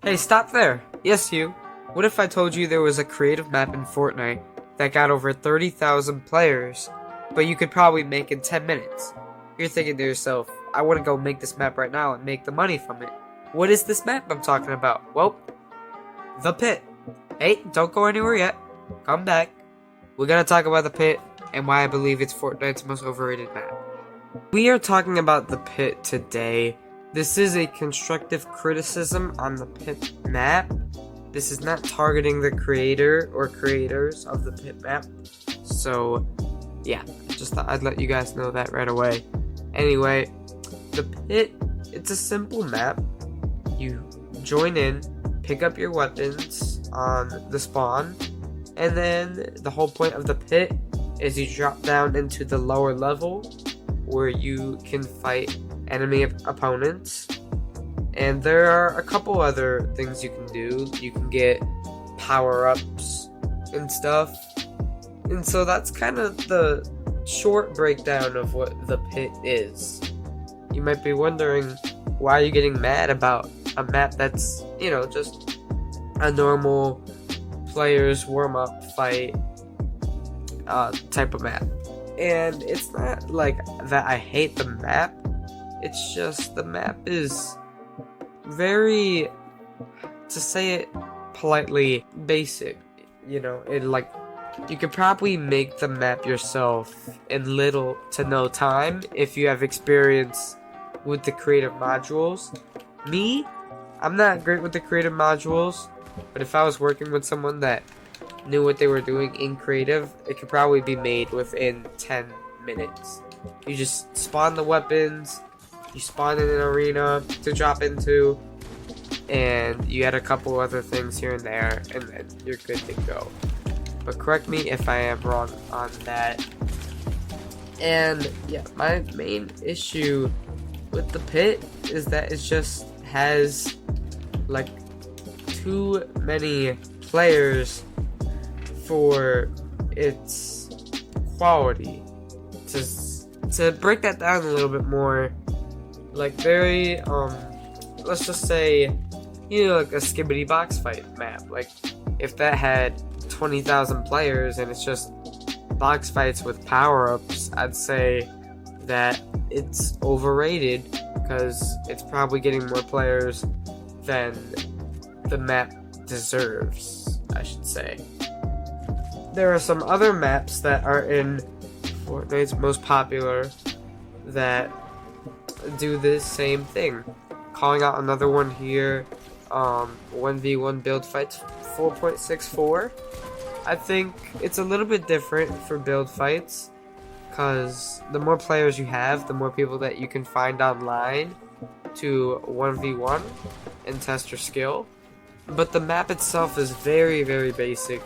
Hey, stop there! Yes, you. What if I told you there was a creative map in Fortnite that got over 30,000 players, but you could probably make in 10 minutes? You're thinking to yourself, I want to go make this map right now and make the money from it. What is this map I'm talking about? Well, the pit. Hey, don't go anywhere yet. Come back. We're gonna talk about the pit and why I believe it's Fortnite's most overrated map. We are talking about the pit today. This is a constructive criticism on the pit map. This is not targeting the creator or creators of the pit map. So, yeah, just thought I'd let you guys know that right away. Anyway, the pit, it's a simple map. You join in, pick up your weapons on the spawn, and then the whole point of the pit is you drop down into the lower level where you can fight enemy opponents. And there are a couple other things you can do. You can get power-ups and stuff. And so that's kind of the short breakdown of what the pit is. You might be wondering, why are you getting mad about a map that's, just a normal player's warm-up fight type of map? And it's not like that I hate the map. It's just the map is very, to say it politely, basic. You could probably make the map yourself in little to no time if you have experience with the creative modules. Me, I'm not great with the creative modules, but if I was working with someone that knew what they were doing in creative, it could probably be made within 10 minutes. You just spawn the weapons, you spawn in an arena to drop into, and you add a couple other things here and there, and then you're good to go. But correct me if I am wrong on that. And yeah, my main issue with the pit is that it just has like too many players for its quality. To break that down a little bit more, like very let's just say, like a skibbity box fight map. Like if that had 20,000 players and it's just box fights with power-ups, I'd say that it's overrated because it's probably getting more players than the map deserves, I should say. There are some other maps that are in Fortnite's most popular that do this same thing. Calling out another one here, 1v1 build fights 4.64. I think it's a little bit different for build fights because the more players you have, the more people that you can find online to 1v1 and test your skill. But the map itself is very, very basic.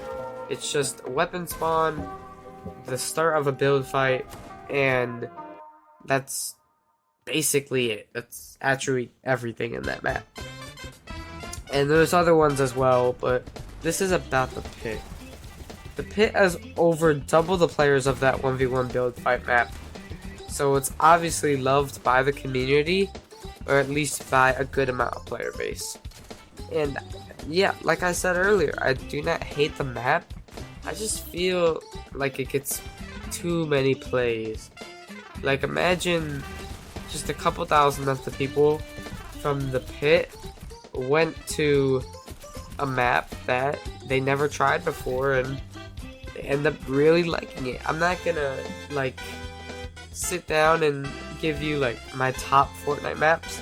It's just a weapon spawn, the start of a build fight, and that's basically it. That's actually everything in that map. And there's other ones as well, but this is about the pit. The pit has over double the players of that 1v1 build fight map, so it's obviously loved by the community, or at least by a good amount of player base. And yeah, like I said earlier, I do not hate the map. I just feel like it gets too many plays. Like imagine just a couple thousand of the people from the pit went to a map that they never tried before and they end up really liking it. I'm not gonna sit down and give you my top Fortnite maps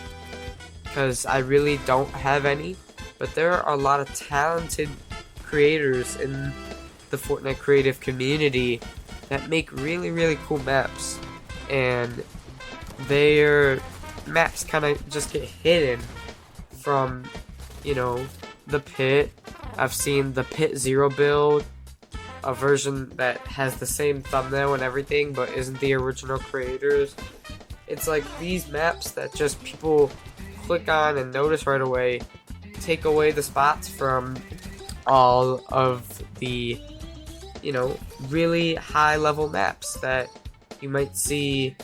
because I really don't have any, but there are a lot of talented creators in the Fortnite creative community that make really, really cool maps, and their maps kind of just get hidden from, the pit. I've seen the Pit Zero build, a version that has the same thumbnail and everything, but isn't the original creators. It's like these maps that just people click on and notice right away, take away the spots from all of the, really high level maps that you might see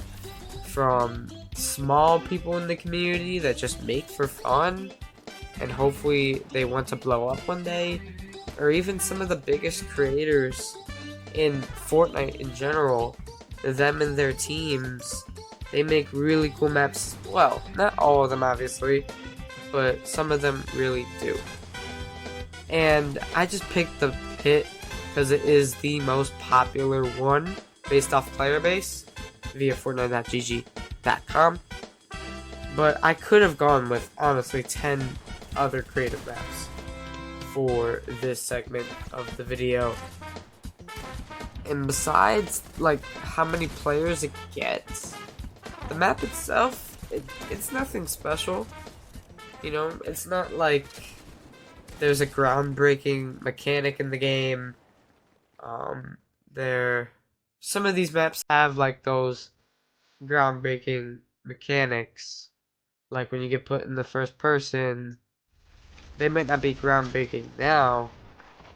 from small people in the community that just make for fun and hopefully they want to blow up one day, or even some of the biggest creators in Fortnite in general, them and their teams, they make really cool maps. Well, not all of them obviously, but some of them really do. And I just picked the Pit because it is the most popular one based off player base via Fortnite.gg.com. But I could have gone with, honestly, 10 other creative maps for this segment of the video. And besides, like, how many players it gets, the map itself, it's nothing special. You know, it's not like there's a groundbreaking mechanic in the game. Some of these maps have, like, those groundbreaking mechanics. Like when you get put in the first person, they might not be groundbreaking now,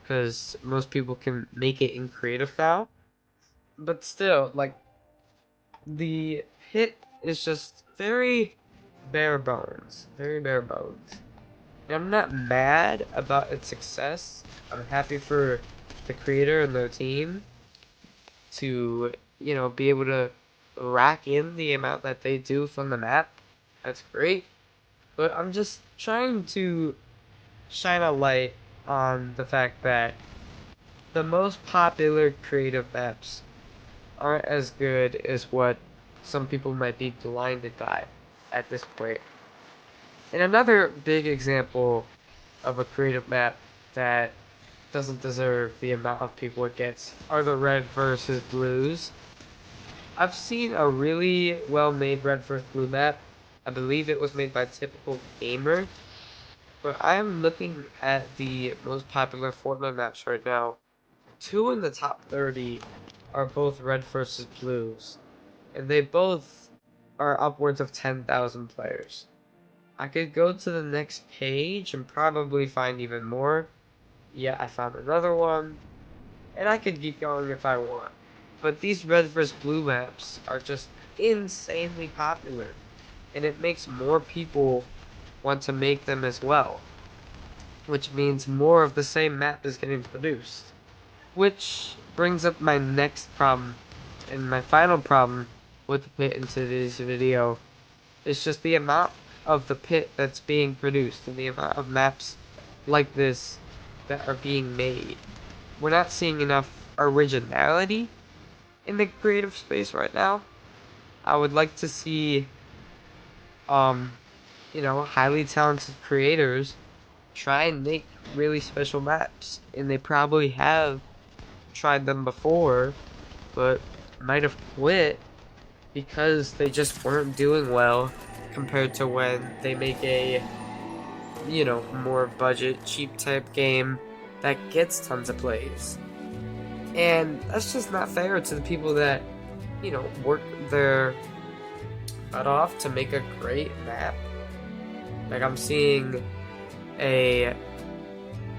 because most people can make it in creative now. But still, like, the Pit is just very bare bones. Very bare bones. And I'm not mad about its success. I'm happy for the creator and their team to, you know, be able to rack in the amount that they do from the map. That's great. But I'm just trying to shine a light on the fact that the most popular creative maps aren't as good as what some people might be blinded by at this point. And another big example of a creative map that doesn't deserve the amount of people it gets are the red versus blues. I've seen a really well-made red versus blue map. I believe it was made by Typical Gamer. But I'm looking at the most popular Fortnite maps right now. 2 in the top 30 are both red versus blues. And they both are upwards of 10,000 players. I could go to the next page and probably find even more. Yeah, I found another one. And I could keep going if I want. But these red versus blue maps are just insanely popular. And it makes more people want to make them as well. Which means more of the same map is getting produced. Which brings up my next problem. And my final problem with the Pit in today's video is just the amount of the Pit that's being produced and the amount of maps like this that are being made. We're not seeing enough originality in the creative space right now. I would like to see, you know, highly talented creators try and make really special maps. And they probably have tried them before, but might have quit because they just weren't doing well compared to when they make a, you know, more budget, cheap type game that gets tons of plays. And that's just not fair to the people that, you know, work their butt off to make a great map. Like, I'm seeing a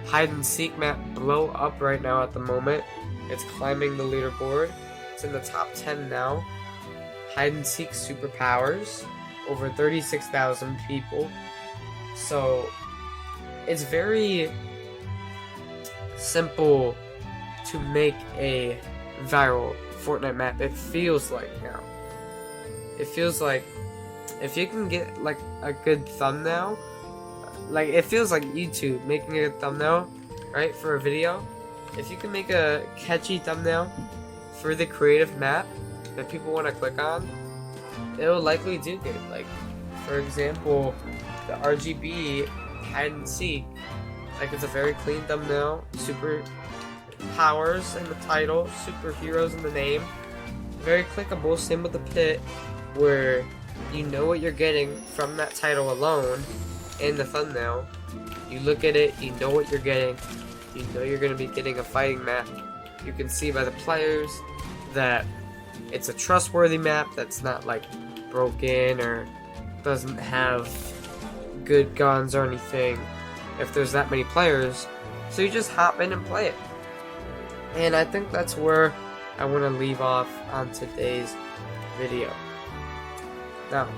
hide and seek map blow up right now at the moment. It's climbing the leaderboard. It's in the top 10 now. Hide and seek superpowers. Over 36,000 people. So it's very simple to make a viral Fortnite map. It feels like now. It feels like if you can get like a good thumbnail, like it feels like YouTube making a thumbnail, right, for a video. If you can make a catchy thumbnail for the creative map that people want to click on, it'll likely do good. Like, for example, the RGB hide and seek. Like, it's a very clean thumbnail. Super powers in the title, superheroes in the name. Very clickable. Same with the Pit, where you know what you're getting from that title alone in the thumbnail. You look at it, you know what you're getting. You know you're going to be getting a fighting map. You can see by the players that it's a trustworthy map that's not like broken or doesn't have good guns or anything if there's that many players. So you just hop in and play it. And I think that's where I want to leave off on today's video. Now,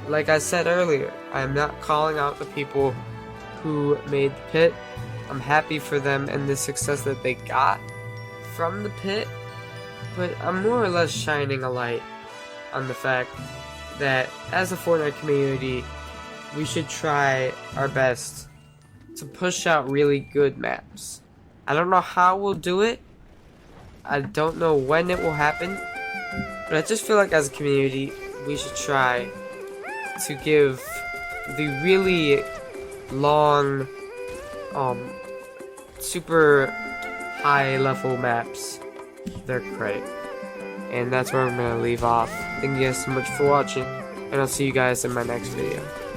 like I said earlier, I'm not calling out the people who made the pit. I'm happy for them and the success that they got from the pit, but I'm more or less shining a light on the fact that as a Fortnite community, we should try our best to push out really good maps. I don't know how we'll do it. I don't know when it will happen, but I just feel like as a community, we should try to give the really long, super high level maps their credit. And that's where I'm going to leave off. Thank you guys so much for watching, and I'll see you guys in my next video.